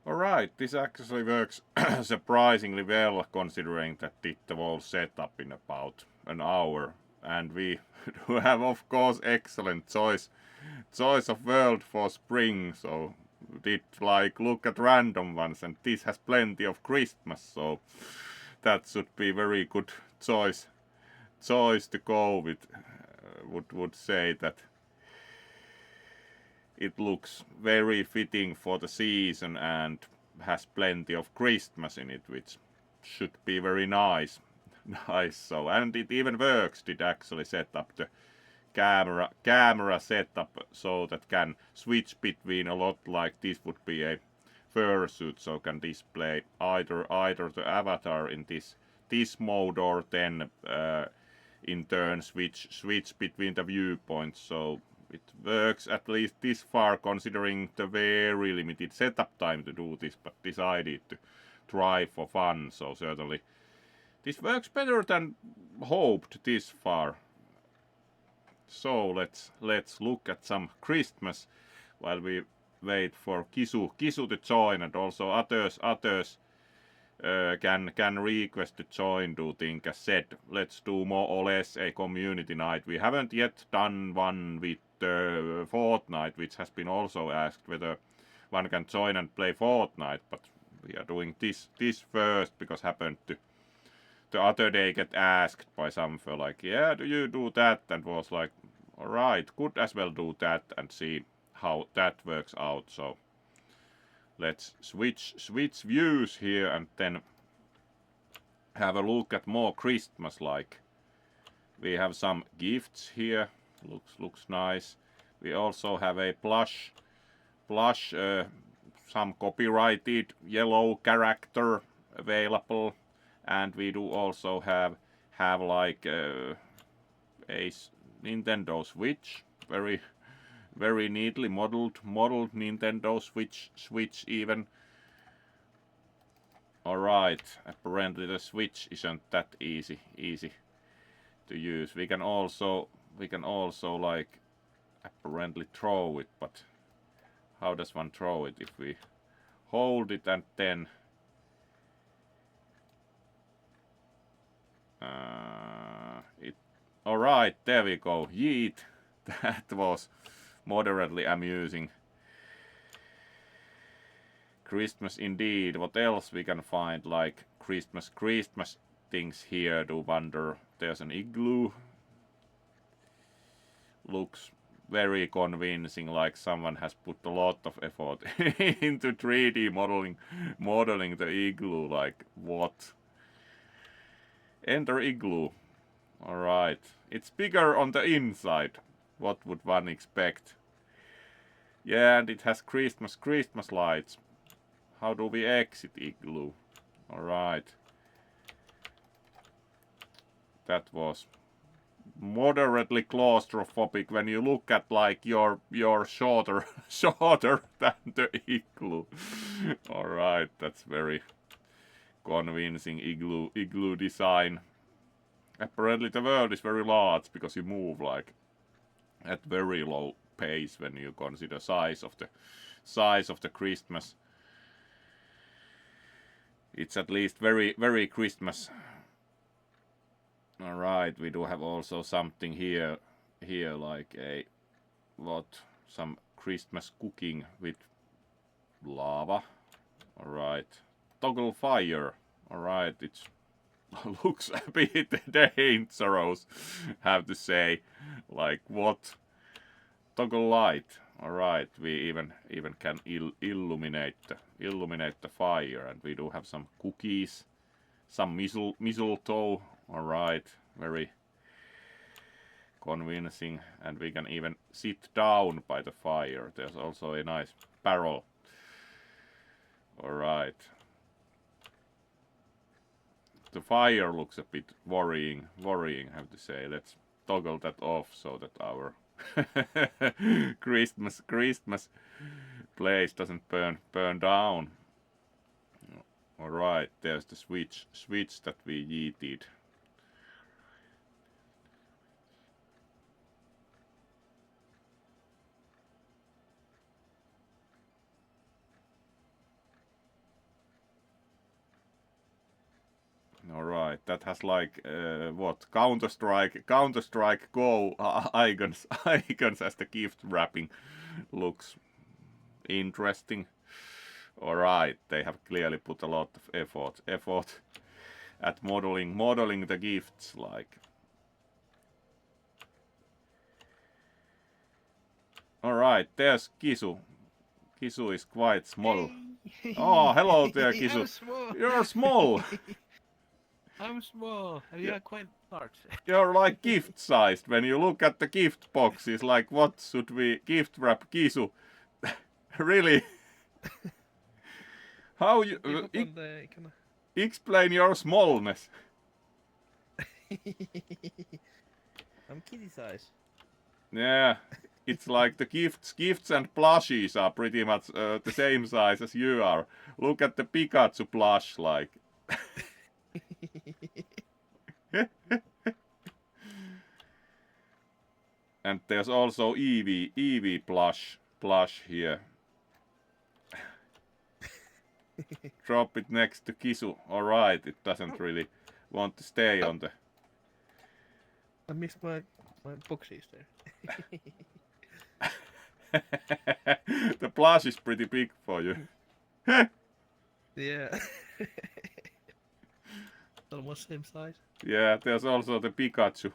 Alright, this actually works surprisingly well considering that did the whole setup in about an hour. And we do have of course excellent choice of world for spring, so did like look at random ones, and this has plenty of Christmas, so that should be very good choice to go with. Would say that it looks very fitting for the season and has plenty of Christmas in it, which should be very nice. Nice. So, and it even works. Did actually set up the camera setup so that can switch between a lot, like this would be a fursuit, so can display either the avatar in this mode, or then in turn switch between the viewpoints. So it works at least this far, considering the very limited setup time to do this, but decided to try for fun. So certainly this works better than hoped this far. So let's look at some Christmas while we wait for Kisu to join, and also others can request to join. Do think as said, let's do more or less a community night. We haven't yet done one with Fortnite, which has been also asked whether one can join and play Fortnite, but we are doing this first because happened to the other day get asked by some for like, yeah, do you do that? And was like, alright, could as well do that and see how that works out. So let's switch views here and then have a look at more Christmas like. We have some gifts here, looks nice. We also have a plush some copyrighted yellow character available, and we do also have like a Nintendo Switch, very neatly modeled Nintendo Switch even. Alright, apparently the Switch isn't that easy to use. We can also like apparently throw it, but how does one throw it? If we hold it and then it. Alright, there we go. Yeet. That was moderately amusing. Christmas indeed. What else we can find like Christmas things here? Do wonder. There's an igloo. Looks very convincing, like someone has put a lot of effort into 3D modeling the igloo. Like what? Enter igloo. Alright. It's bigger on the inside. What would one expect? Yeah, and it has Christmas lights. How do we exit igloo? Alright. That was moderately claustrophobic when you look at like your shorter than the igloo. Alright, that's very convincing igloo design. Apparently the world is very large because you move like at very low pace when you consider size of the Christmas. It's at least very Christmas. Alright, we do have also something here like a some Christmas cooking with lava. Alright, toggle fire. Alright, it looks a bit dangerous, have to say. Like what? Toggle light. Alright, we even can illuminate the fire, and we do have some cookies, some mistletoe. Alright, very convincing, and we can even sit down by the fire. There's also a nice barrel. Alright. The fire looks a bit worrying, I have to say. Let's toggle that off so that our Christmas place doesn't burn down. Alright, there's the switch that we yeeted. Alright, that has like what Counter-Strike Go icons as the gift wrapping. Looks interesting. Alright, they have clearly put a lot of effort at modeling the gifts like. Alright, there's Kisu. Kisu is quite small. Hey. Oh, hello there, Kisu. I'm small. You're small. I'm small, and you're quite large. You're like gift sized. When you look at the gift boxes, like what should we gift wrap Kisu? Really? How you explain your smallness? I'm kitty size. Yeah, it's like the gifts and plushies are pretty much the same size as you are. Look at the Pikachu plush, like. And there's also Eevee plush here. Drop it next to Kisu. Alright, it doesn't really want to stay on the... I missed my boxes there. The plush is pretty big for you. Yeah. Almost same size. Yeah, there's also the Pikachu.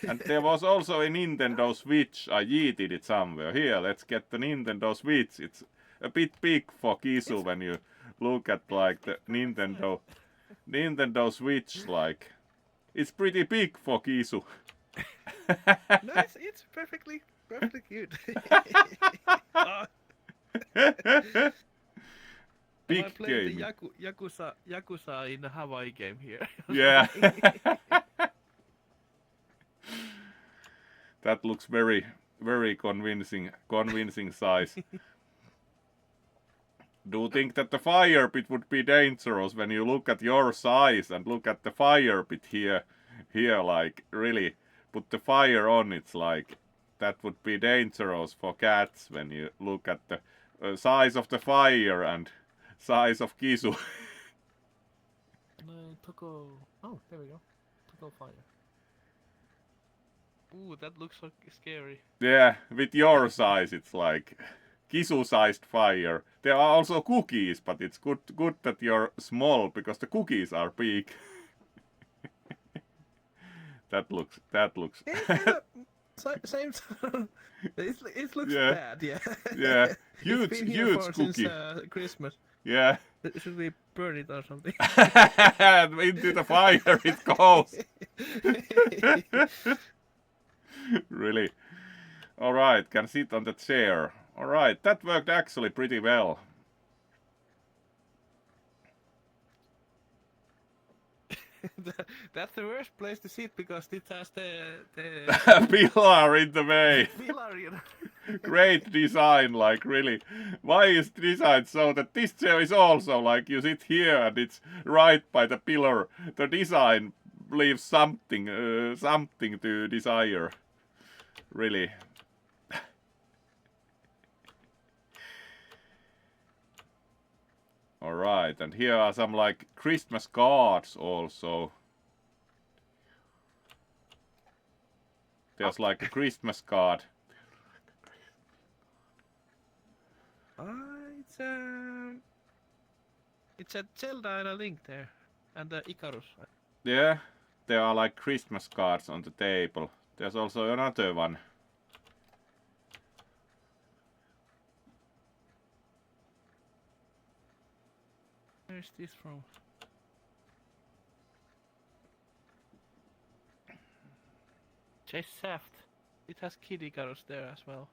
And there was also a Nintendo Switch. I yeeted it somewhere. Here, let's get the Nintendo Switch. It's a bit big for Kisu when you look at like the Nintendo Switch. Like, it's pretty big for Kisu. No, it's perfectly cute. Big I played game. the Yakuza in the Hawaii game here. Yeah. That looks very convincing size. Do you think that the fire pit would be dangerous when you look at your size and look at the fire pit here, like really put the fire on? It's like that would be dangerous for cats when you look at the size of the fire and size of Kisu. Toko. Oh, there we go. Toko fire. Ooh, that looks so scary. Yeah, with your size, it's like Kisu-sized fire. There are also cookies, but it's good that you're small because the cookies are big. That looks. Yeah, same. It looks bad. Yeah. Yeah, It's been here huge for cookie. Since Christmas. Yeah. Should we burn it or something? Into the fire it goes. Really. Alright, can sit on the chair. Alright, that worked actually pretty well. That's the worst place to sit because it has the Pillar in the way. pillar, you know. Great design, like really. Why is designed so that this chair is also like you sit here and it's right by the pillar? The design leaves something to desire. Really. Alright, and here are some like Christmas cards also. There's like a Christmas card. It's a Zelda and a Link there, and the Icarus. Yeah, there are like Christmas cards on the table. There's also another one. Where's this from? Chase Shaft. It has Kid Icarus there as well.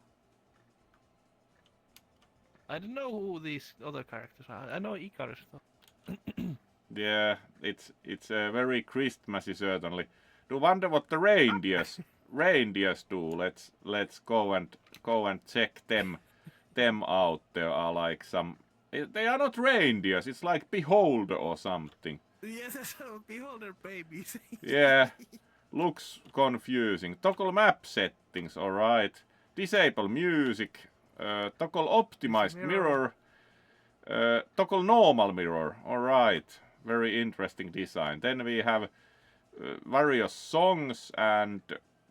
I don't know who these other characters are. I know Icarus though. Yeah, it's very Christmassy certainly. Do wonder what the reindeers do. Let's go and check them out. There are like some. They are not reindeers. It's like Beholder or something. Yes, Beholder babies. Yeah, looks confusing. Toggle map settings. All right. Disable music. Toggle optimized mirror. Toggle normal mirror. Alright. Very interesting design. Then we have various songs and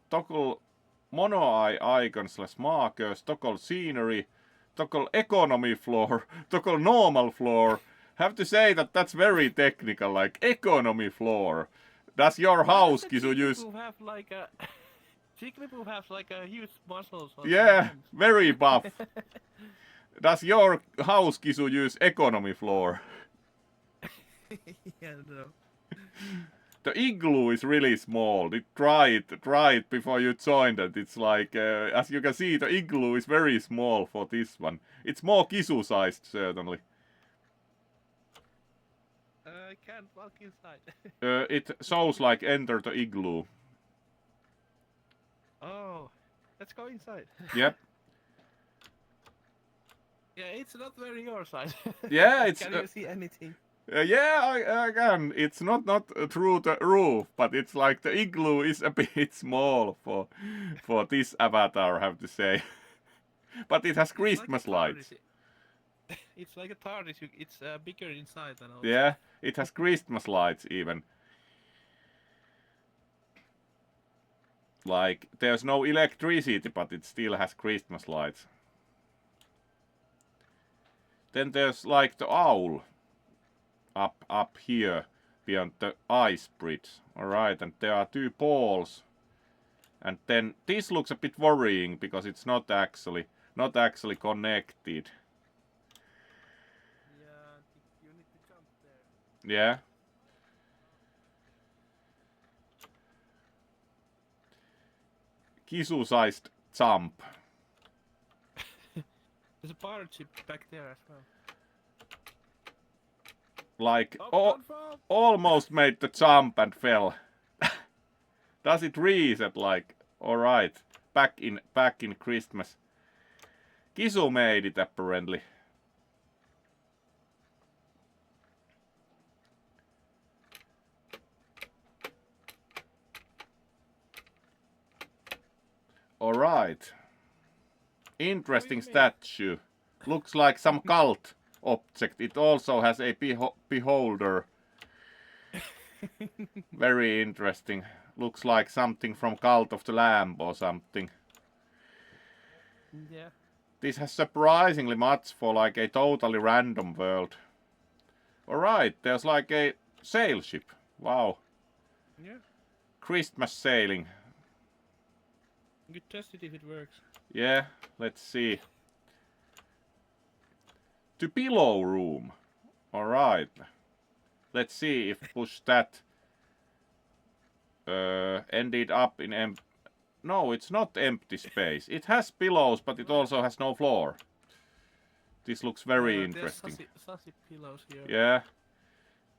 toggle mono eye icons / markers, toggle scenery, toggle economy floor, toggle normal floor. Have to say that that's very technical, like economy floor. Does your house, Kisu, use... Have like a... Jigglypuff has like a huge muscles. Yeah, very buff. Does your house, Kisu, use economy floor? Yeah, no. The igloo is really small. Try it before you join it. It's like, as you can see, the igloo is very small for this one. It's more Kisu sized, certainly. I can't walk inside. It shows like enter the igloo. Oh, let's go inside. Yep. Yeah, it's not very your side. Yeah, it's... Can you see anything? Yeah, I can. It's not through the roof, but it's like the igloo is a bit small for this avatar, I have to say. But it has Christmas lights. It's like a TARDIS. It's bigger inside than outside. Yeah, it has Christmas lights even. Like, there's no electricity, but it still has Christmas lights. Then there's like the owl up here beyond the ice bridge. Alright, and there are 2 balls. And then this looks a bit worrying because it's not actually connected. Yeah, you need to jump there. Yeah. Kisu-sized jump. There's a pirate ship back there as well. Like, almost made the jump and fell. Does it reset like, alright, back in Christmas. Kisu made it apparently. Alright. Interesting statue. Looks like some cult object. It also has a beholder. Very interesting. Looks like something from Cult of the Lamb or something. Yeah. This has surprisingly much for like a totally random world. Alright, there's like a sail ship. Wow. Yeah. Christmas sailing. You could test it if it works. Yeah, let's see. To pillow room. Alright. Let's see if push that ended up in no, it's not empty space. It has pillows, but it also has no floor. This looks very interesting. Sassy pillows here. Yeah.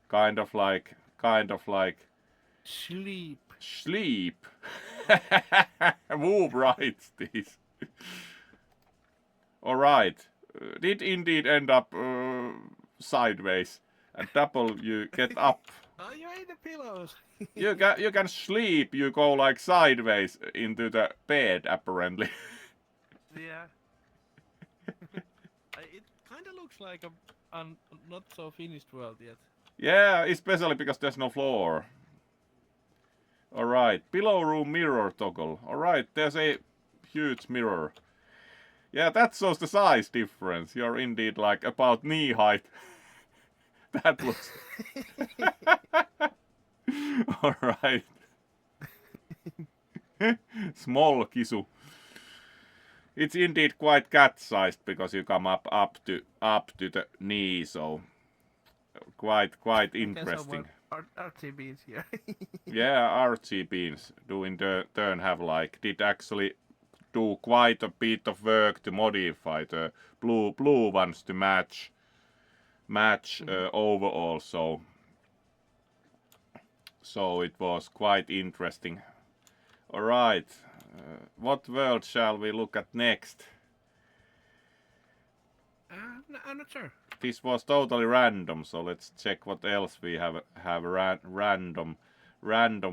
Kind of like Sleep. Sleep. Who writes this? Alright. Did indeed end up sideways. And double you get up. Oh, you ate the pillows. You can sleep. You go like sideways into the bed apparently. Yeah. It kind of looks like a not so finished world yet. Yeah, especially because there's no floor. Alright, pillow room mirror toggle. Alright, there's a huge mirror. Yeah, that shows the size difference. You're indeed like about knee height. That looks... Alright. Small Kisu. It's indeed quite cat-sized because you come up to the knee, so quite interesting. RGBs here. Yeah, RGBs doing the turn have like did actually do quite a bit of work to modify the blue ones to match overall, so it was quite interesting. Alright, what world shall we look at next? I'm not sure. This was totally random, so let's check what else we have random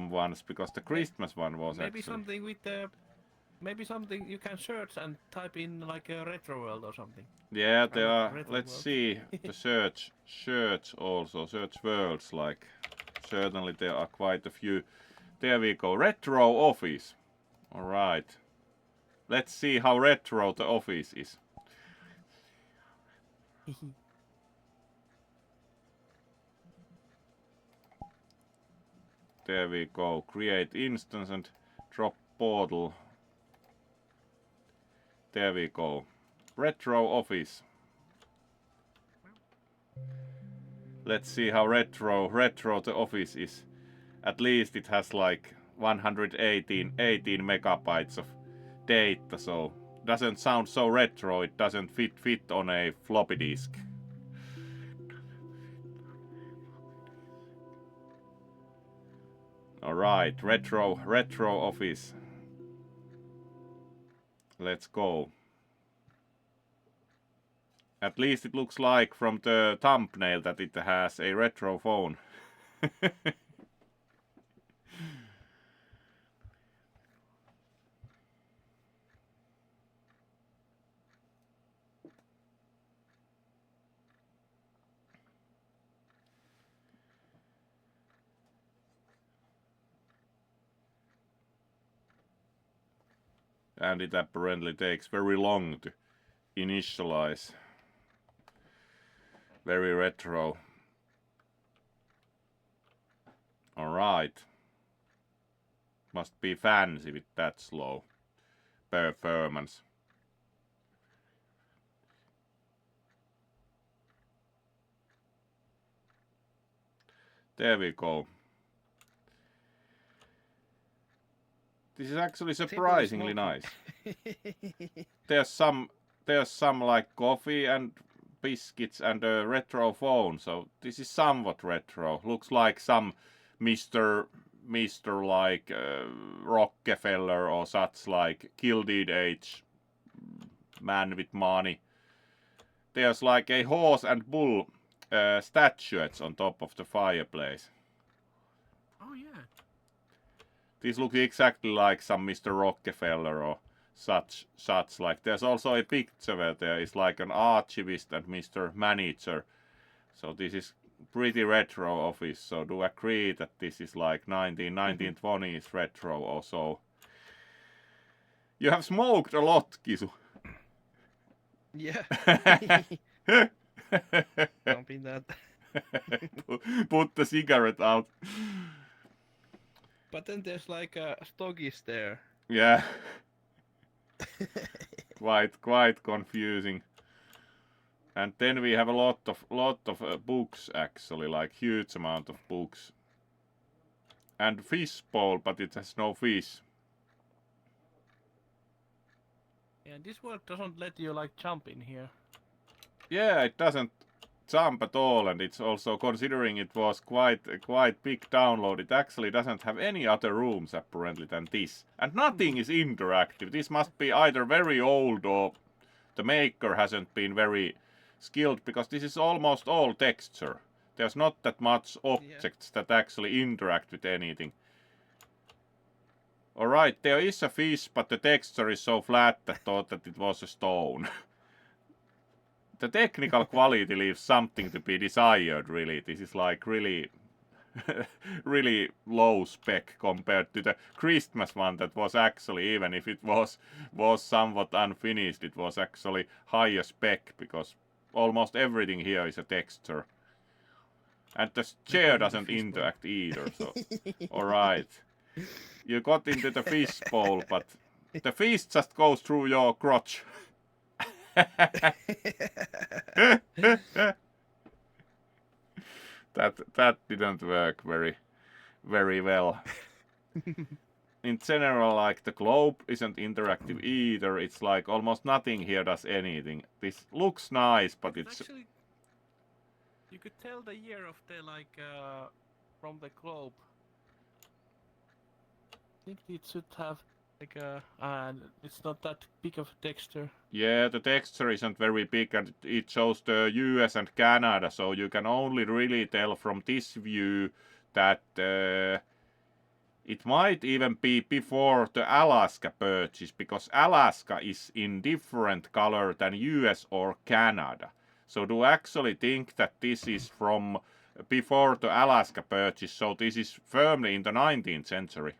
ones, because the Christmas one was maybe actually... something with the maybe something you can search and type in like a retro world or something. Yeah, there are. Retro Let's world. see the search also search worlds. Like certainly there are quite a few. There we go. Retro office. All right. Let's see how retro the office is. There we go. Create instance and drop portal. There we go. Retro office. Let's see how retro the office is. At least it has like 118 megabytes of data, so doesn't sound so retro. It doesn't fit on a floppy disk. All right, retro office. Let's go. At least it looks like from the thumbnail that it has a retro phone. And it apparently takes very long to initialize. Very retro. Alright. Must be fancy with that slow performance. There we go. This is actually surprisingly nice. There's some like coffee and biscuits and a retro phone, so this is somewhat retro. Looks like some Mr. like Rockefeller or such like Gilded Age man with money. There's like a horse and bull statuettes on top of the fireplace. Oh yeah. These look exactly like some Mr. Rockefeller or such like. There's also a picture where there is like an archivist and Mr. Manager. So this is pretty retro office. So do agree that this is like 1920s retro or so. You have smoked a lot, Kisu. Yeah. Don't be that. Put the cigarette out. But then there's like a stogies there. Yeah. quite confusing. And then we have a lot of books actually, like huge amount of books. And fish bowl, but it has no fish. Yeah, this world doesn't let you like jump in here. Yeah, it doesn't jump at all, and it's also considering it was quite big download. It actually doesn't have any other rooms apparently than this, and nothing is interactive. This must be either very old or the maker hasn't been very skilled, because this is almost all texture. There's not that much objects that actually interact with anything. Alright, there is a fish, but the texture is so flat that I thought that it was a stone. The technical quality leaves something to be desired, really. This is like really really low spec compared to the Christmas one that was actually, even if it was somewhat unfinished, it was actually higher spec, because almost everything here is a texture. And the chair doesn't interact either, so alright. You got into the fish bowl, but the fish just goes through your crotch. that didn't work very well. In general, like the globe isn't interactive either. It's like almost nothing here does anything. This looks nice, but it's actually, you could tell the year of the like from the globe. I think it should have like and it's not that big of a texture. Yeah, the texture isn't very big, and it shows the US and Canada, so you can only really tell from this view that It might even be before the Alaska purchase, because Alaska is in different color than US or Canada. So do you actually think that this is from before the Alaska purchase? So this is firmly in the 19th century.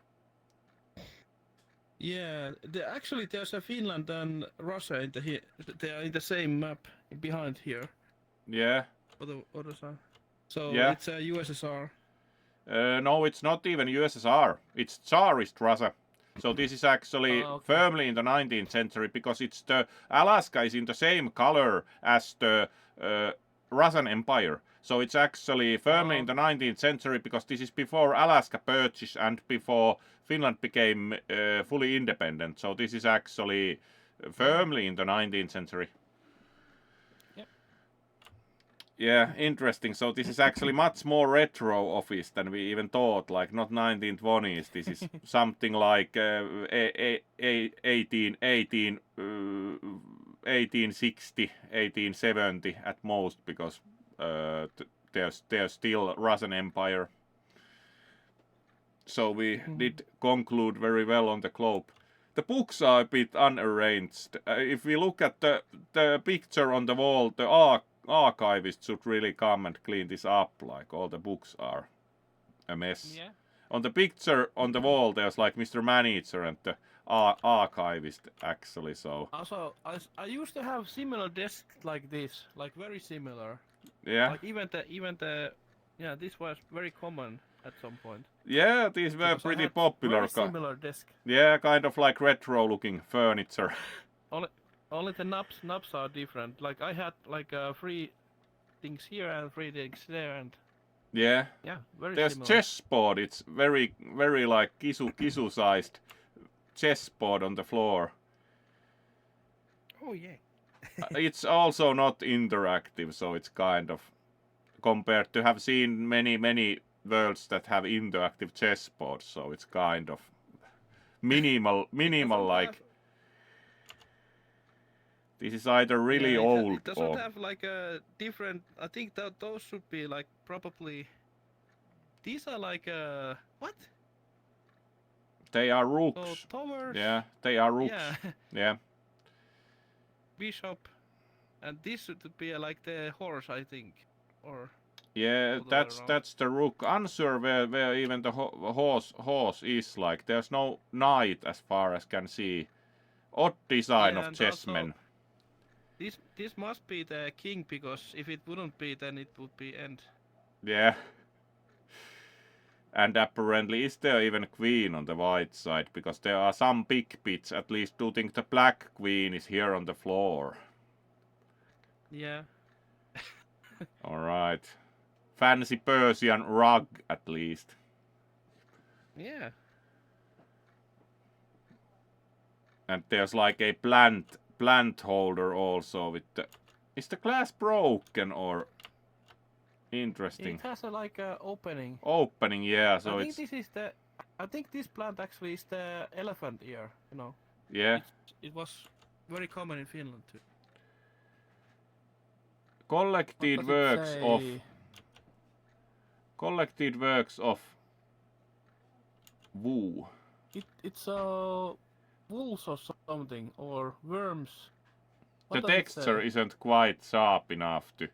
Yeah, actually there's a Finland and Russia in they are in the same map behind here. Yeah. Other side. So Yeah. it's a USSR. No, it's not even USSR. It's Tsarist Russia. So this is actually Okay. firmly in the 19th century, because it's the Alaska is in the same color as the Russian Empire. So it's actually firmly in the 19th century, because this is before Alaska purchase and before Finland became fully independent. So this is actually firmly in the 19th century. Yeah, interesting. So this is actually much more retro office than we even thought. Like not 1920s. This is something like 1860, 1870 at most, because there's still Russian Empire. So we did conclude very well on the globe. The books are a bit unarranged. If we look at the picture on the wall, the archivist should really come and clean this up. Like all the books are a mess. Yeah. On the picture on the wall, there's like Mr. Manager and the archivist actually. So. Also, I used to have similar desks like this, like very similar. Yeah. Like even the this was very common at some point. Yeah, these were Because pretty popular. Very similar desk. Yeah, kind of like retro-looking furniture. Only the knobs are different. Like I had like 3 things here and 3 things there, and yeah, very there's similar. chessboard. It's very like kisu sized chessboard on the floor. Oh yeah. It's also not interactive, so it's kind of compared to have seen many worlds that have interactive chessboards, so it's kind of minimal like. This is either really old it doesn't or have like a different. I think that those should be like probably. These are like what? They are rooks. Oh, towers. Yeah, they are rooks. Yeah. Yeah. Bishop, and this should be like the horse, I think, or. Yeah, that's the rook. Unsure where even the horse is. Like there's no knight as far as can see. Odd design of chessmen. This must be the king, because if it wouldn't be, then it would be end. Yeah. And apparently is there even queen on the white side, because there are some big bits. At least do think the black queen is here on the floor. Yeah. All right. Fancy Persian rug at least. Yeah. And there's like a plant holder also with the. Is the glass broken or? Interesting. It has like a opening. Opening, yeah. So I think this plant actually is the elephant ear. You know. Yeah. It was very common in Finland too. Collected works of Wu. It's wolves or something, or worms. The texture isn't quite sharp enough to.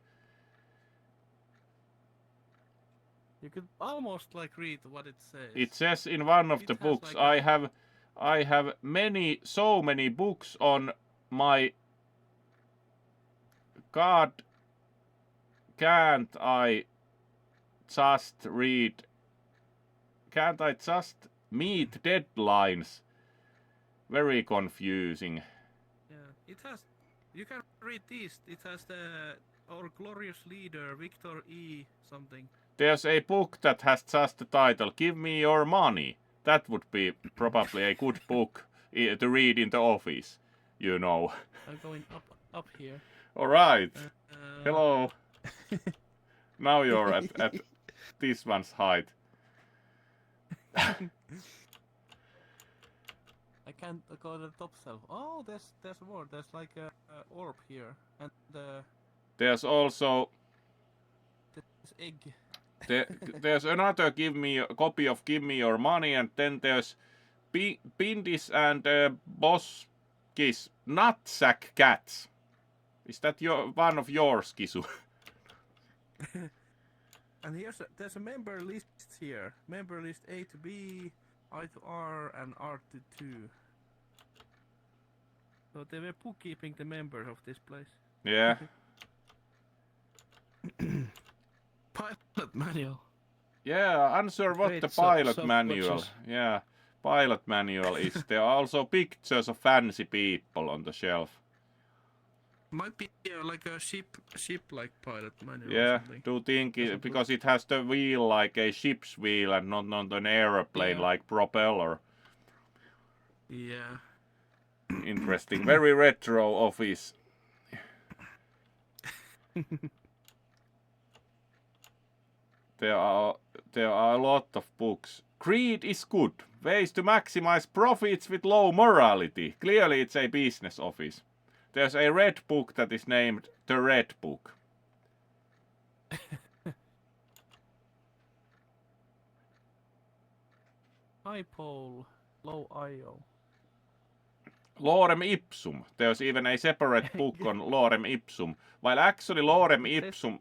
You could almost like read what it says. It says in one of the books. Like I have so many books on my. God, can't I just meet deadlines? Very confusing. Yeah, it has. You can read this. It has our glorious leader Victor E. something. There's a book that has just the title, Give Me Your Money. That would be probably a good book to read in the office, you know. I'm going up here. Alright. Hello. Now you're at this one's height. I can't go to the top shelf. Oh, there's more. There's like a orb here, and there's also this egg. There's another Give Me a copy of Give Me Your Money, and then there's Bindis and Boskis Nutsack Cats. Is that one of yours, Kisu? And there's a member list here. Member list A to B, I to R, and R to 2. So they were bookkeeping the members of this place. Yeah. Pilot manual. Yeah, answer what Great the pilot soft manual. watches. Yeah, pilot manual is. There are also pictures of fancy people on the shelf. Might be like a ship-like pilot manual or Yeah, something. do think Doesn't because it has the wheel like a ship's wheel and not an aeroplane like propeller. Yeah. Interesting, very retro office. There are a lot of books. Greed is good. Ways to maximize profits with low morality. Clearly it's a business office. There's a red book that is named The Red Book. High pole, low IO. Lorem Ipsum. There's even a separate book on Lorem Ipsum. While actually Lorem Ipsum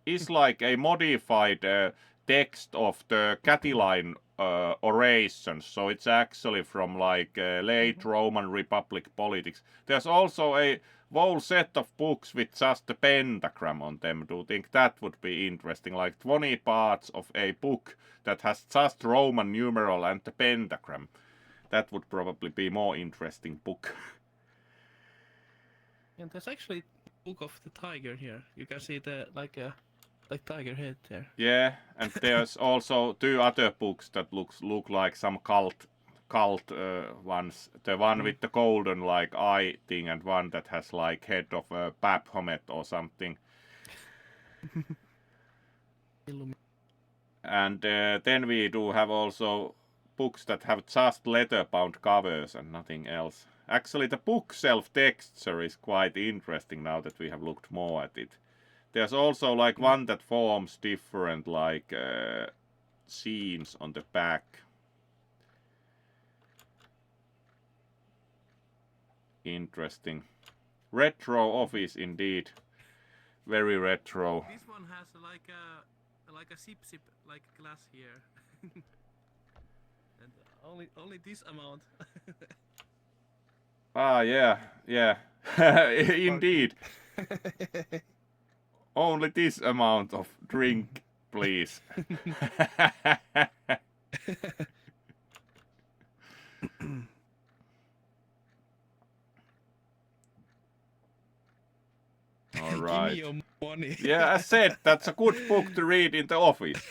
is like a modified text of the Catiline orations. So it's actually from like late Roman Republic politics. There's also a whole set of books with just a pentagram on them. Do you think that would be interesting? Like 20 parts of a book that has just Roman numeral and the pentagram. That would probably be more interesting book. And there's actually a book of the tiger here. You can see the like tiger head there. Yeah, and there's also 2 other books that look like some cult ones. The one with the golden like eye thing, and one that has like head of a Baphomet or something. And then we do have also books that have just leather-bound covers and nothing else. Actually, the bookshelf texture is quite interesting now that we have looked more at it. There's also like one that forms different like scenes on the back. Interesting. Retro office indeed. Very retro. This one has like a sip like glass here. And only this amount. Ah, yeah. Indeed. Only this amount of drink, please. All right. Give me your money. Yeah, as said, that's a good book to read in the office.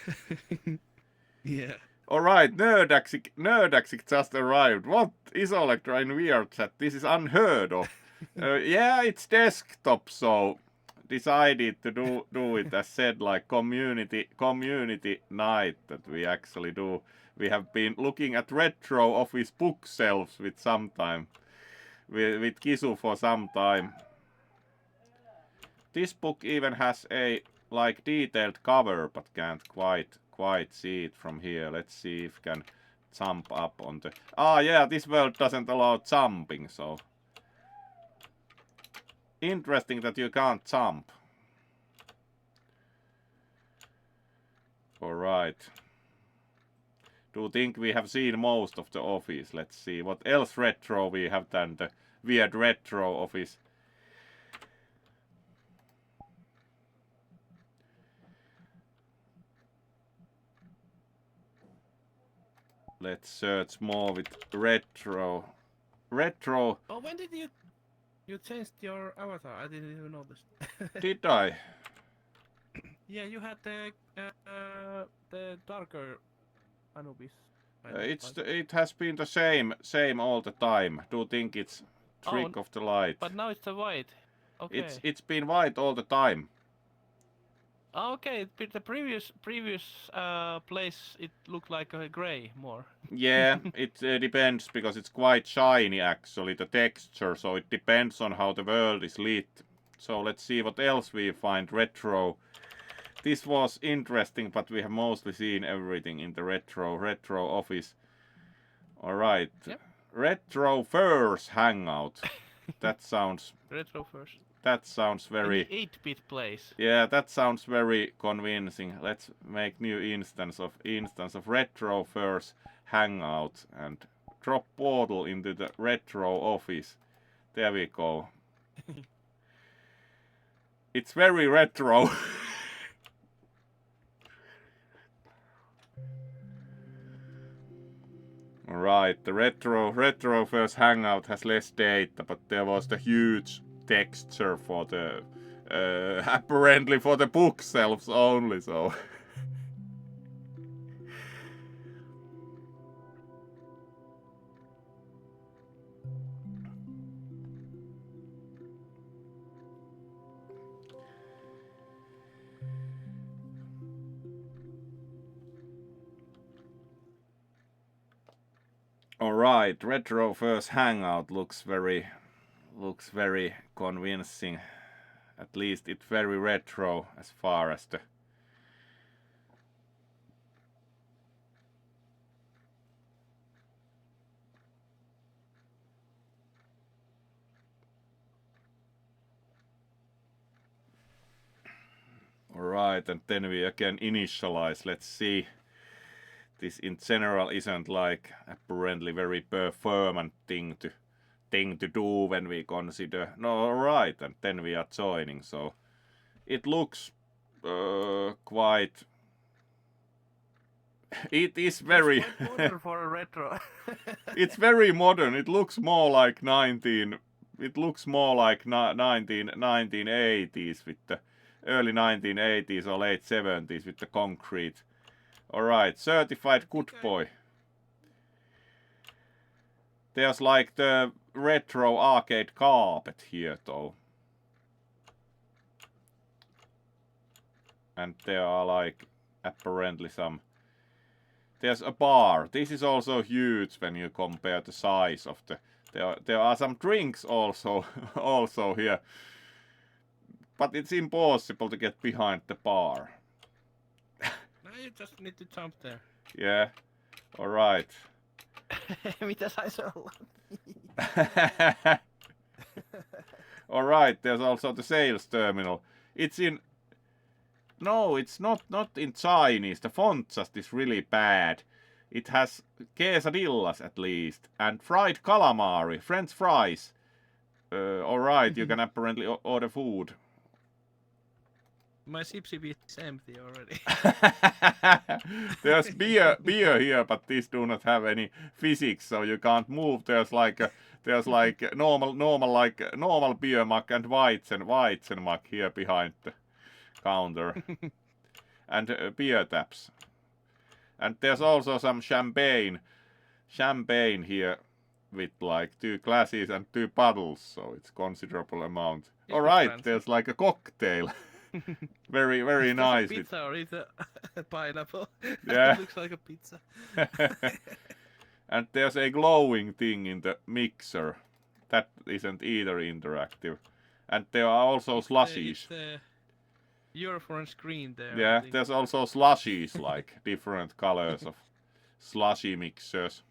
Yeah. All right, Nerdaxic just arrived. What is Electra in VRChat? This is unheard of. Yeah, it's desktop, so decided to do it as said, like community night that we actually do. We have been looking at retro office bookshelves with Kisu for some time. This book even has a like detailed cover, but can't quite see it from here. Let's see if we can jump up on the... Ah, yeah, this world doesn't allow jumping, so... Interesting that you can't jump. Alright. Do you think we have seen most of the office? Let's see what else retro we have done. The weird retro office. Let's search more with retro. Retro. Oh, when did you changed your avatar? I didn't even notice. Did I? Yeah, you had the darker Anubis. It has been the same all the time. Do you think it's trick of the light? But now it's the white. Okay. It's been white all the time. Okay, the previous place it looked like a gray more. Yeah, it depends because it's quite shiny actually, the texture, so it depends on how the world is lit. So let's see what else we find retro. this was interesting, but we have mostly seen everything in the retro office. All right. Yep. Retro First Hangout. That sounds Retro first. That sounds very 8-bit place. Yeah, that sounds very convincing. Let's make new instance of Retro First Hangout and drop portal into the retro office. There we go. It's very retro. Right, the retro first hangout has less data, but there was the huge texture for the apparently for the bookshelves only, so alright, retro first hangout looks very convincing. At least it's very retro as far as the Alright, and then we again initialize. Let's see. This in general isn't like apparently very performant thing to do when we consider. No, alright, and then we are joining. So it looks quite. It is very modern for a retro. It's very modern. It looks more like 1980s with the early 1980s or late 70s with the concrete. Alright, certified good boy. There's like the retro arcade carpet here though. And there are like apparently some. There's a bar. This is also huge when you compare the size of the. There are some drinks also here. But it's impossible to get behind the bar. No, you just need to jump there. Yeah. Alright. Mitä sais olla? Alright, there's also the sales terminal. It's in. No, it's not in Chinese. The font just is really bad. It has quesadillas at least. And fried calamari, French fries. Alright, you can apparently order food. My sip is empty already. There's beer here, but these do not have any physics, so you can't move. There's like normal beer mug and Weizen mug here behind the counter, and beer taps. And there's also some champagne here with like 2 glasses and 2 bottles, so it's considerable amount. All right, there's like a cocktail. Very nice. Is it a pizza or is it a pineapple? Yeah. It looks like a pizza. And there's a glowing thing in the mixer. That isn't either interactive. And there are also slushies. You're on screen there. Yeah, there's also slushies, like different colors of slushy mixers.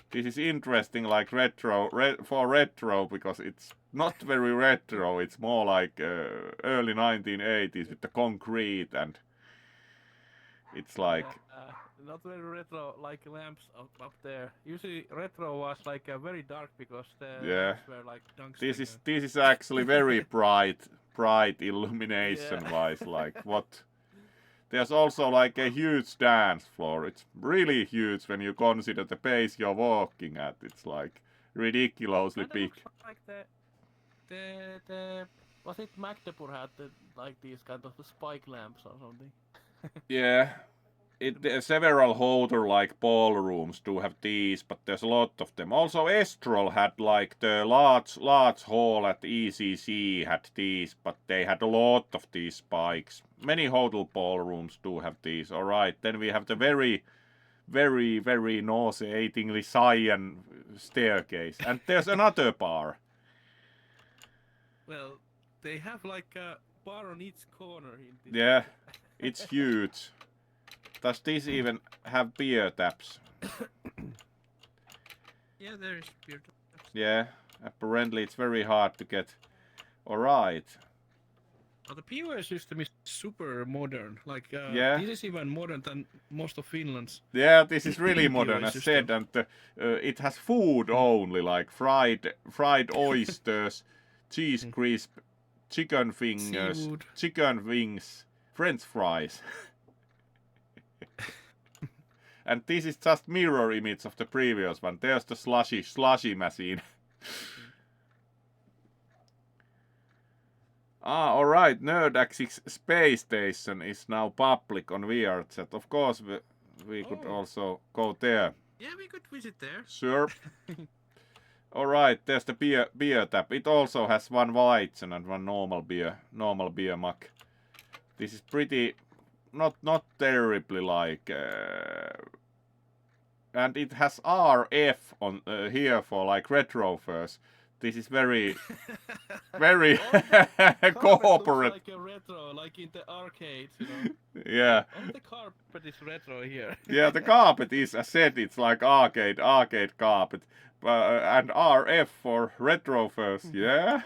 This is interesting, like for retro, because it's not very retro. It's more like early 1980s with the concrete, and it's like not very retro, like lamps up there. Usually retro was like very dark because the lamps were like tungsten. This is actually very bright illumination wise. Like what? There's also like a huge dance floor. It's really huge when you consider the pace you're walking at. It's like ridiculously big. Like the was it Magdeburg had like these kind of spike lamps or something? Yeah. Several hotel-like ballrooms do have these, but there's a lot of them. Also, Estrol had like the large hall at ECC had these, but they had a lot of these spikes. Many hotel ballrooms do have these. All right, then we have the very nauseatingly cyan staircase, and there's another bar. Well, they have like bar on each corner in this. Yeah, it's huge. Does this even have beer taps? Yeah, there is beer. Yeah, apparently it's very hard to get. Alright. Oh, the POS system is super modern. Like, Yeah. this is even modern than most of Finland's. Yeah, this is really modern, POS as system. said, and it has food only, like fried oysters, cheese crisp, chicken fingers, Seafood. chicken wings, French fries. And this is just mirror image of the previous one. There's the slushy machine. Alright, Nerdax's space station is now public on VRChat. Of course, we could also go there. Yeah, we could visit there. Sure. Alright, there's the beer tap. It also has one Weizen and one normal beer mug. This is pretty, not terribly like, and it has RF on here for like retro furs. This is very corporate. Like a retro, like in the arcades, you know. Yeah. All the carpet is retro here. Yeah, the carpet is, as said, it's like arcade carpet. And RF for retro furs, yeah.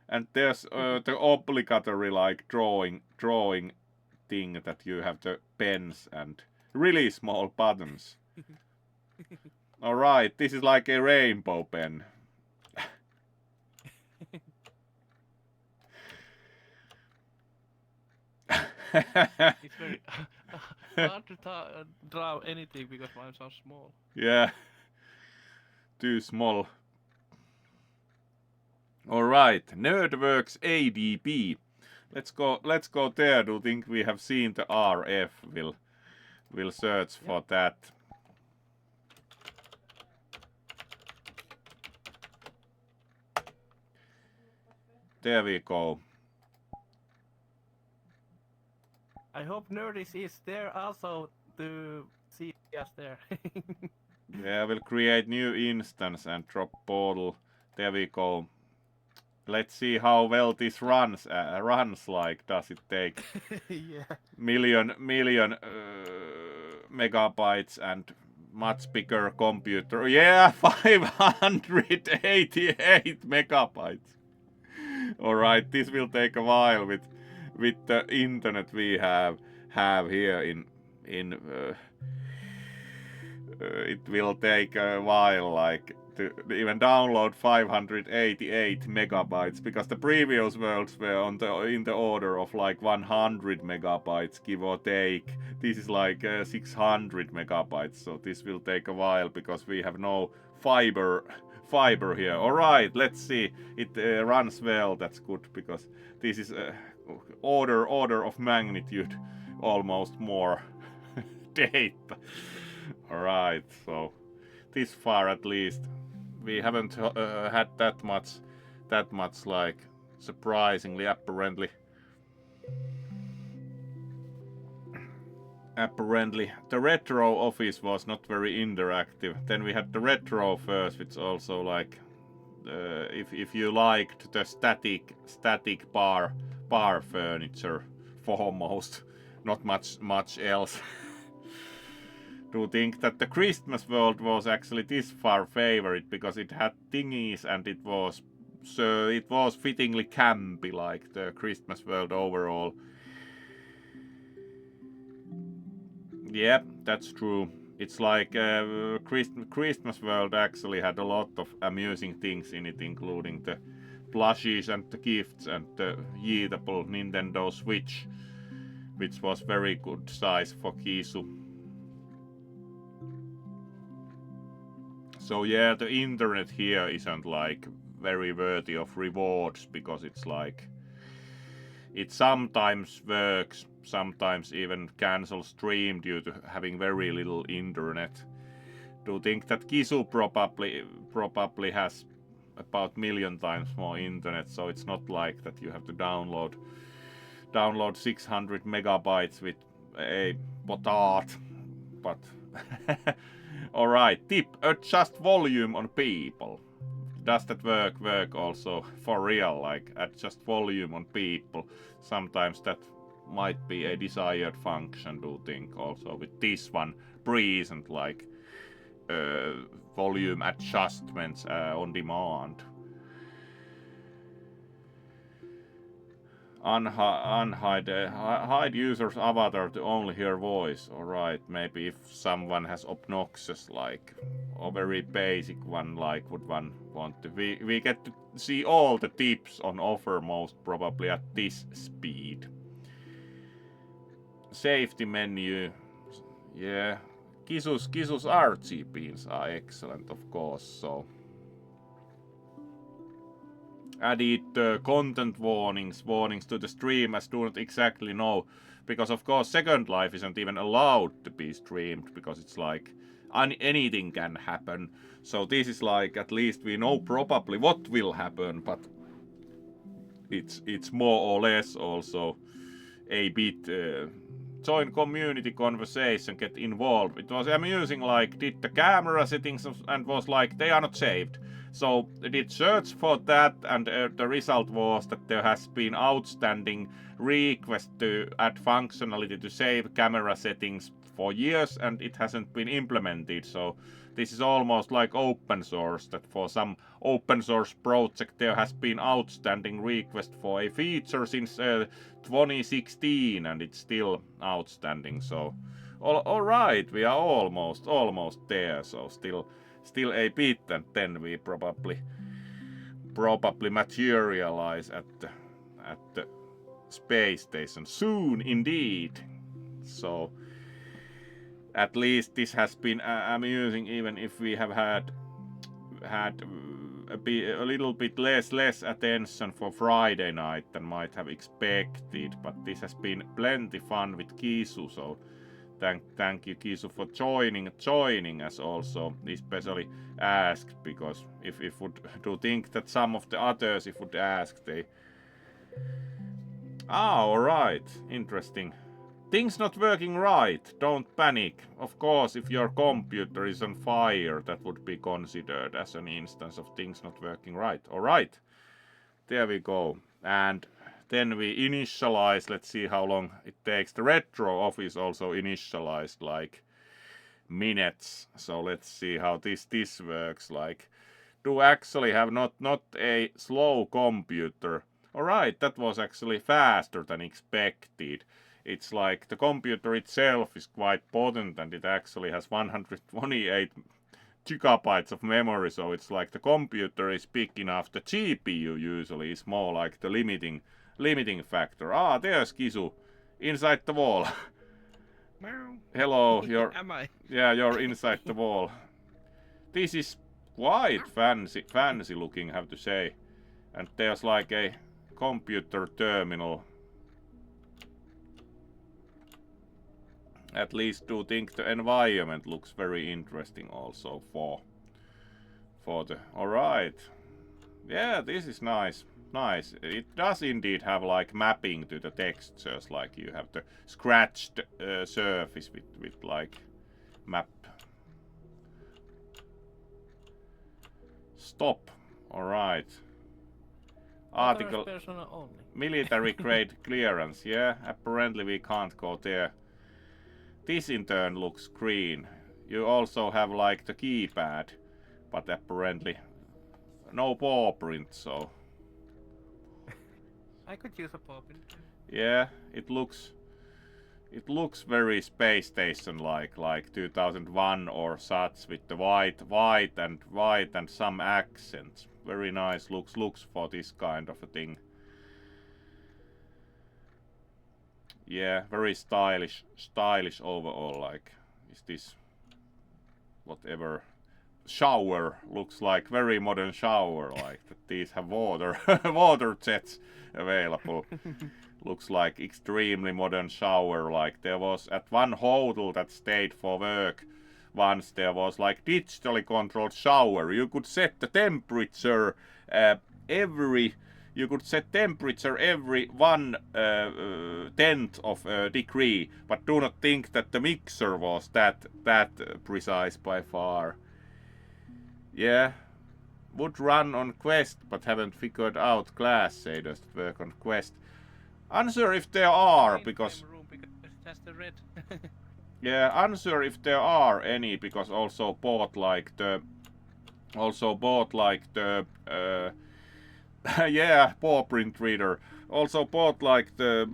And there's the obligatory like drawing thing that you have the pens and really small buttons. Alright, this is like a rainbow pen. It's very hard to draw anything because mine so small. Yeah, too small. Alright, Nerdworks ADP. Let's go there. Do you think we have seen the RF? We'll search for that. There we go. I hope Nerdis is there also to see us there. Yeah, we'll create new instance and drop portal. There we go. Let's see how well this runs. Like, does it take Yeah. million megabytes and much bigger computer? Yeah, 588 megabytes. All right, this will take a while with the internet we have here in it will take a while, like, to even download 588 megabytes, because the previous worlds were in the order of like 100 megabytes, give or take. This is like 600 megabytes, so this will take a while because we have no fiber here. All right, let's see. It runs well. That's good, because this is order of magnitude almost more data. All right, so this far at least we haven't had that much like, surprisingly. Apparently the retro office was not very interactive. Then we had the retro first, which also like, if you liked the static bar furniture foremost, not much else. Do think that the Christmas world was actually this far favorite, because it had thingies and it was fittingly campy, like the Christmas world overall. Yeah, that's true. It's like Christmas world actually had a lot of amusing things in it, including the plushies and the gifts and the eatable Nintendo Switch, which was very good size for Kisu. So yeah, the internet here isn't like very worthy of rewards, because it's like, it sometimes works, sometimes even cancels stream due to having very little internet. Do think that Kisu probably has about 1,000,000 times more internet, so it's not like that you have to download 600 megabytes with a potard, but alright, tip, adjust volume on people. does that work also for real, like adjust volume on people? Sometimes that might be a desired function, do you think, also with this one present, like volume adjustments on demand. Hide user's avatar to only hear voice. Alright, maybe if someone has obnoxious, like, or very basic one, like, would one want to. We get to see all the tips on offer most probably at this speed. Safety menu. Yeah. Kisu's RGBs are excellent, of course, so. Added content warnings to the stream, as do not exactly know, because of course Second Life isn't even allowed to be streamed, because it's like anything can happen. So this is like, at least we know probably what will happen, but it's more or less also a bit join community conversation, get involved. It was amusing, like did the camera settings and was like they are not saved. So I did search for that, and the result was that there has been outstanding request to add functionality to save camera settings for years, and it hasn't been implemented. So this is almost like open source, that for some open source project there has been outstanding request for a feature since 2016, and it's still outstanding. So all right, we are almost there. So still a bit, and then we probably materialize at the space station soon indeed. So at least this has been amusing, even if we have had a little bit less attention for Friday night than might have expected, but this has been plenty fun with Kisu, so thank you Kisu for joining us also, especially asked, because if would do think that some of the others, if would ask, they alright, interesting. Things not working right, don't panic. Of course, if your computer is on fire, that would be considered as an instance of things not working right. Alright, there we go. And then we initialize, let's see how long it takes. The retro office also initialized like minutes. So let's see how this works. Like, do actually have not a slow computer. Alright, that was actually faster than expected. It's like the computer itself is quite potent, and it actually has 128 gigabytes of memory, so it's like the computer is big enough. The GPU usually is more like the limiting factor. There's Kisu inside the wall. Hello, Am I? Yeah, you're inside the wall. This is quite fancy looking, have to say. And there's like a computer terminal. At least do think the environment looks very interesting also for the. Alright. Yeah, this is nice. Nice. It does indeed have like mapping to the textures, like you have the scratched surface with like map. Stop. Alright. Article military grade clearance. Yeah, apparently we can't go there. This in turn looks green. You also have like the keypad, but apparently no paw print, so I could use a paw print. Yeah, it looks very space station like 2001 or such, with the white and some accents. Very nice looks for this kind of a thing. Yeah, very stylish overall. Like, is this whatever shower looks like? Very modern shower, like that these have water jets available. Looks like extremely modern shower. Like there was at one hotel that stayed for work once, there was like digitally controlled shower. You could set the temperature you could set temperature every 1/10 of a degree, but do not think that the mixer was that precise by far. Yeah, would run on Quest, but haven't figured out class shaders that work on Quest. Unsure if there are, because Room because it has the red. yeah, unsure if there are any, because also bought like the yeah, paw print reader. Also bought like the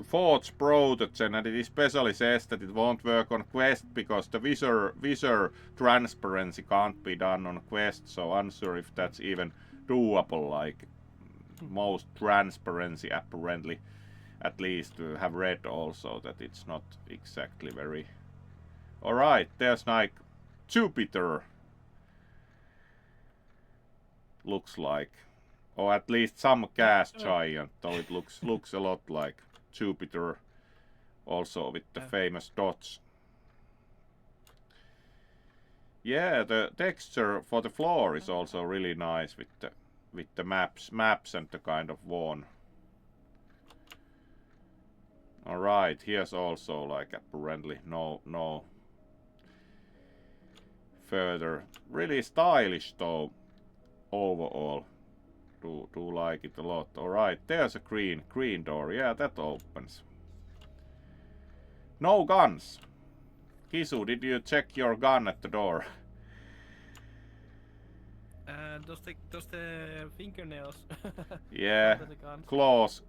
Forge protogen, and it especially says that it won't work on Quest because the visor transparency can't be done on Quest. So unsure if that's even doable. Like most transparency apparently, at least have read also that it's not exactly very. All right, there's like Jupiter. Looks like. Or at least some gas giant, though it looks a lot like Jupiter, also with the famous dots. Yeah, the texture for the floor is also really nice with the maps and the kind of worn. All right, here's also like apparently no further. Really stylish though overall. Do like it a lot. Alright, there's a green door. Yeah, that opens. No guns. Kisu, did you check your gun at the door? Does the fingernails? Yeah, claws.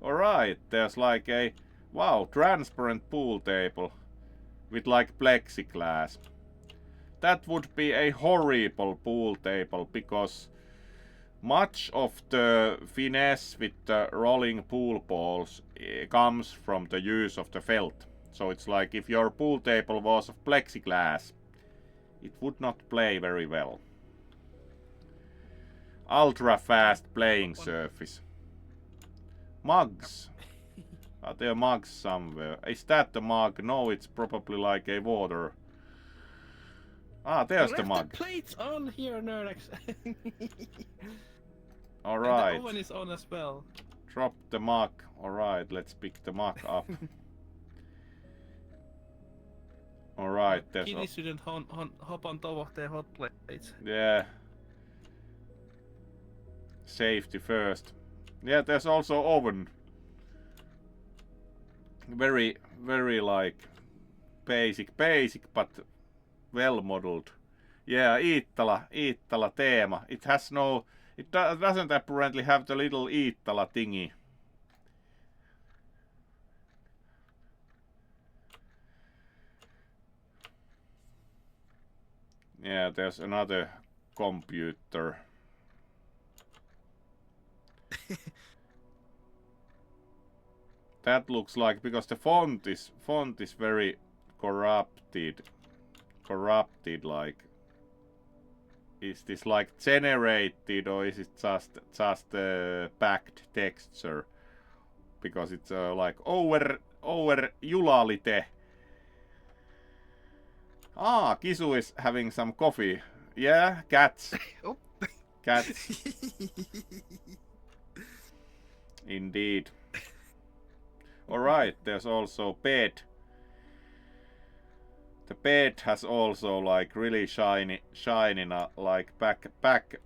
Alright, there's like a wow, transparent pool table with like plexiglass. That would be a horrible pool table because much of the finesse with the rolling pool balls comes from the use of the felt. So it's like if your pool table was of plexiglass, it would not play very well. Ultra fast playing surface. Mugs. Are there mugs somewhere? Is that the mug? No, it's probably like a water. Ah, there's the mug. The plates on here, Nerlex. Alright. The oven is on as well. Drop the mug. Alright, let's pick the mug up. Alright, there's... Kitty shouldn't hop on top of the hot plates. Yeah. Safety first. Yeah, there's also oven. Very like basic, but well modeled. Yeah, Iittala teema. It has no... It doesn't apparently have the little Iittala thingy. Yeah, there's another computer. That looks like, because the font is very corrupted like. Is this like generated or is it just packed texture? Because it's like over julalite. Ah, Kisu is having some coffee. Yeah, cats. Cats. Indeed. Alright, there's also bed. The bed has also like really shiny like backboard.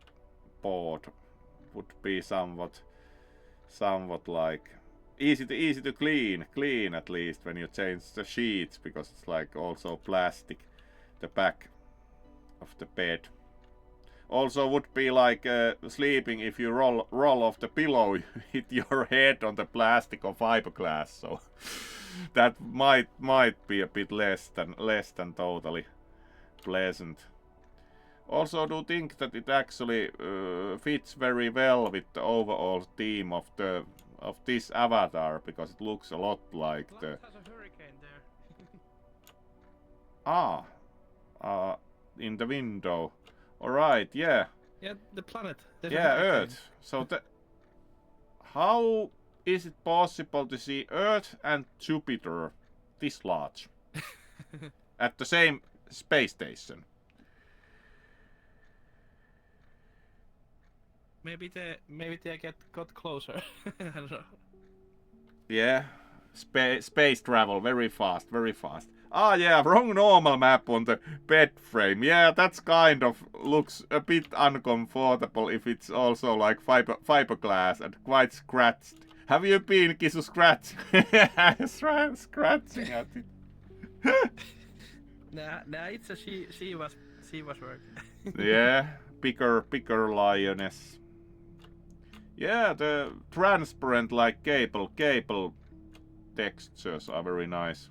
Would be somewhat like easy to clean at least when you change the sheets, because it's like also plastic, the back of the bed. Also would be like sleeping if you roll off the pillow, you hit your head on the plastic or fiberglass. So that might be a bit less than totally pleasant. Also do think that it actually fits very well with the overall theme of this avatar, because it looks a lot like the... has a hurricane there. In the window. Alright, yeah. Yeah, the planet. Yeah, Earth. So how is it possible to see Earth and Jupiter this large at the same space station? Maybe they got closer. I don't know. Yeah, space travel very fast. Ah, yeah, wrong normal map on the bed frame. Yeah, that's kind of looks a bit uncomfortable if it's also like fiberglass and quite scratched. Have you been, Kisu, scratching at it? Nah, it's a she was working. Yeah, bigger lioness. Yeah, the transparent like cable textures are very nice.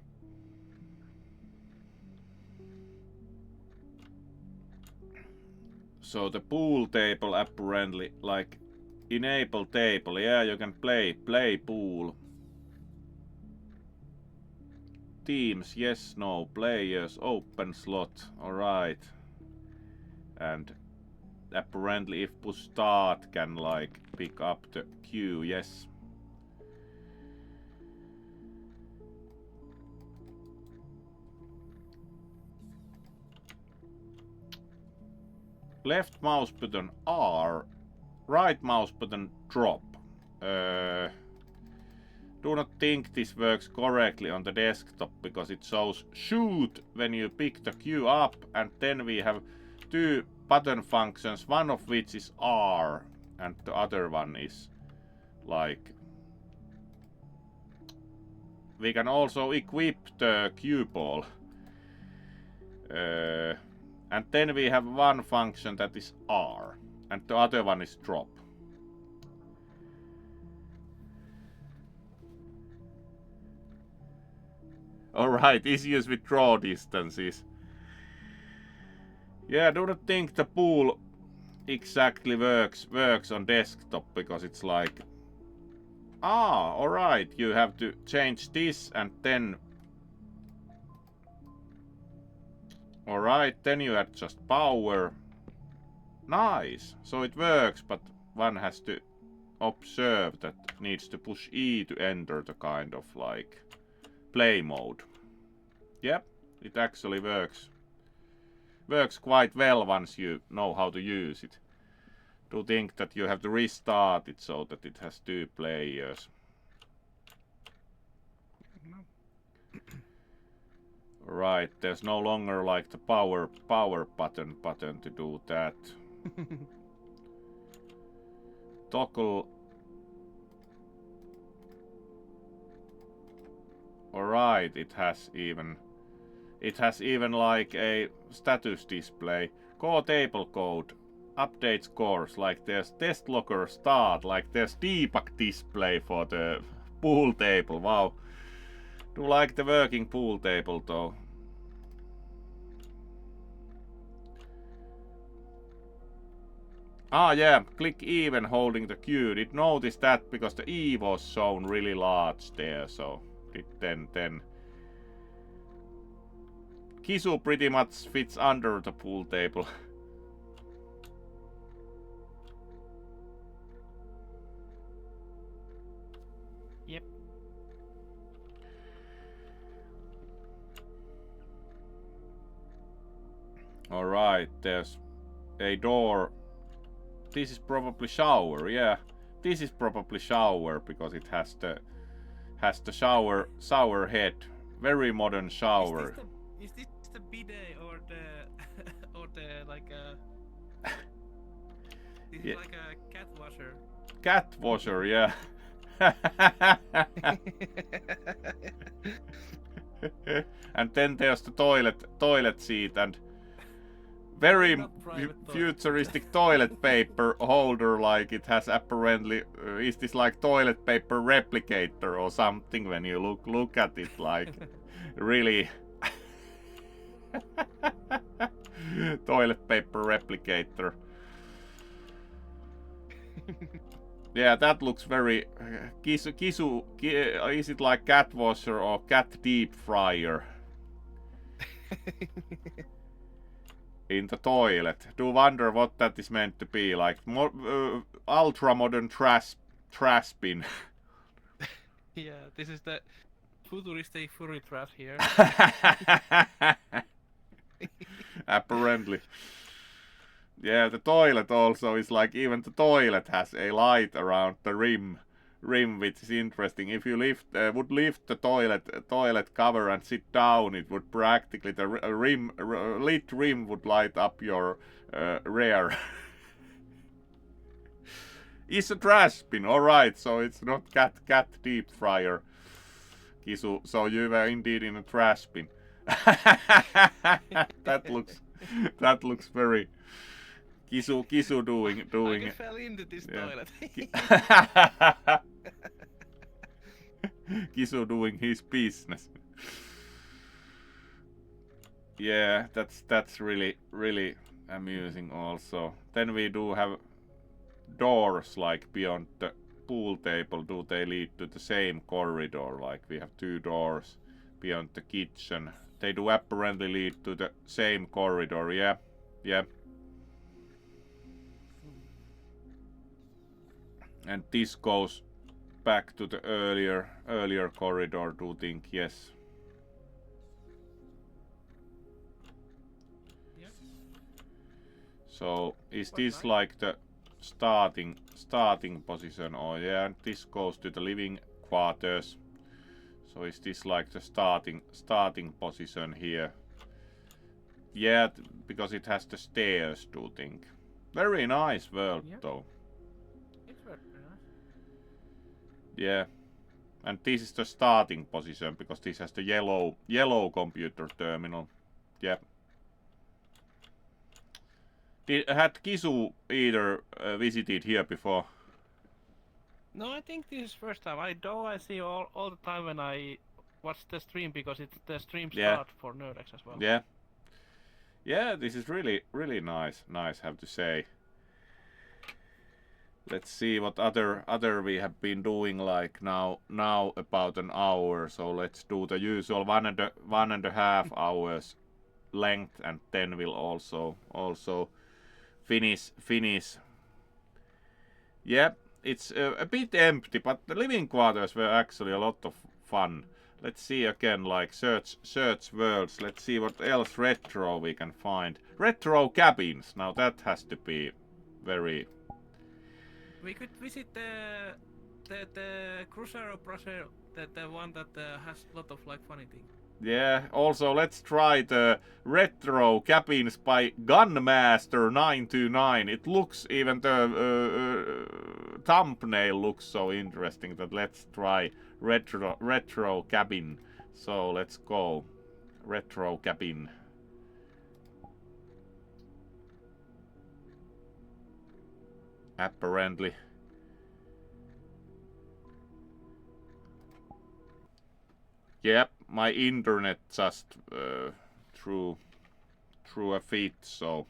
So the pool table apparently like enable table. Yeah, you can play pool. Teams, yes, no, players, open slot. Alright. And apparently if push start can like pick up the queue, yes. Left mouse button R, right mouse button drop. Do not think this works correctly on the desktop because it shows shoot when you pick the queue up, and then we have two button functions, one of which is R and the other one is like we can also equip the cue ball. And then we have one function that is R and the other one is drop. Alright, issues with draw distances. Yeah, I do not think the pool exactly works on desktop because it's like alright, you have to change this and then alright, then you adjust power. Nice, so it works, but one has to observe that needs to push E to enter the kind of like play mode. Yep, it actually works. Works quite well once you know how to use it. Do think that you have to restart it so that it has two players. Right, there's no longer like the power button to do that. Toggle. Alright, it has even like a status display. Core table code. Update scores, like there's test logger start, like there's debug display for the pool table. Wow. Do like the working pool table though. Ah yeah, click E when holding the Q. Did notice that because the E was shown really large there, so it then Kisu pretty much fits under the pool table. Yep. Alright, there's a door. This is probably shower, yeah. This is probably shower because it has the shower head. Very modern shower. Is this the bidet or the or the like this Yeah. is like a cat washer? Cat washer, yeah. And then there's the toilet seat and very futuristic toilet paper holder, like it has apparently is this like toilet paper replicator or something when you look at it, like really toilet paper replicator. Yeah, that looks very Kisu, is it like cat washer or cat deep fryer? In the toilet. Do wonder what that is meant to be, like ultra modern trash bin. Yeah, this is the futuristic furry trash here. Apparently. Yeah, the toilet also is like, even the toilet has a light around the rim. rim, which is interesting. If you would lift the toilet cover and sit down, it would practically the lit rim would light up your rear. It's a trash bin, alright, so it's not cat deep fryer. Kisu, so you were indeed in a trash bin. that looks very Kisu doing I fell into this toilet. Kisu doing his business. Yeah, that's really amusing also. Then we do have doors like beyond the pool table. Do they lead to the same corridor? Like we have 2 doors beyond the kitchen. They do apparently lead to the same corridor. Yeah. And this goes back to the earlier corridor. Do you think? Yes. Yep. So is Quite this nice. like the starting position? Oh yeah, and this goes to the living quarters. So is this like the starting position here? Yeah, because it has the stairs, do you think? Very nice world though. It's very nice. Yeah. And this is the starting position because this has the yellow computer terminal. Yep. Had Kisu either visited here before? No, I think this is first time. I see all the time when I watch the stream because it's the stream start for Nerdex as well. Yeah. Yeah, this is really nice. Nice, have to say. Let's see what other we have been doing like now about an hour. So let's do the usual 1.5 hours length, and then we'll also finish. Yep, it's a bit empty, but the living quarters were actually a lot of fun. Let's see again, like search worlds. Let's see what else retro we can find. Retro cabins. Now that has to be very. We could visit the Crusader browser, the one that has a lot of like funny things. Yeah, also let's try the retro cabins by Gunmaster 929. It looks, even the thumbnail looks so interesting that let's try retro cabin. So let's go. Retro cabin. Apparently. Yep, my internet just threw a fit, so.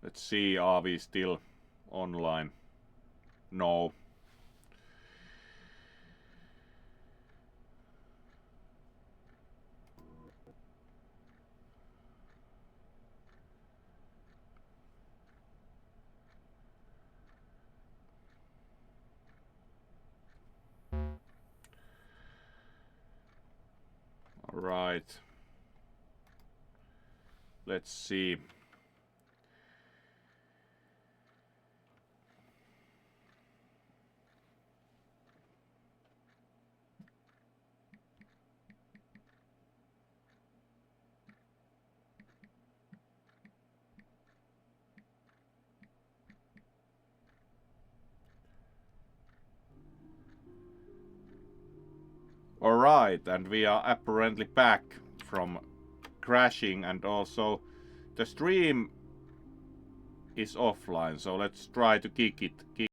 Let's see, are we still online? No. All right. Let's see. Alright, and we are apparently back from crashing, and also the stream is offline, so let's try to kick it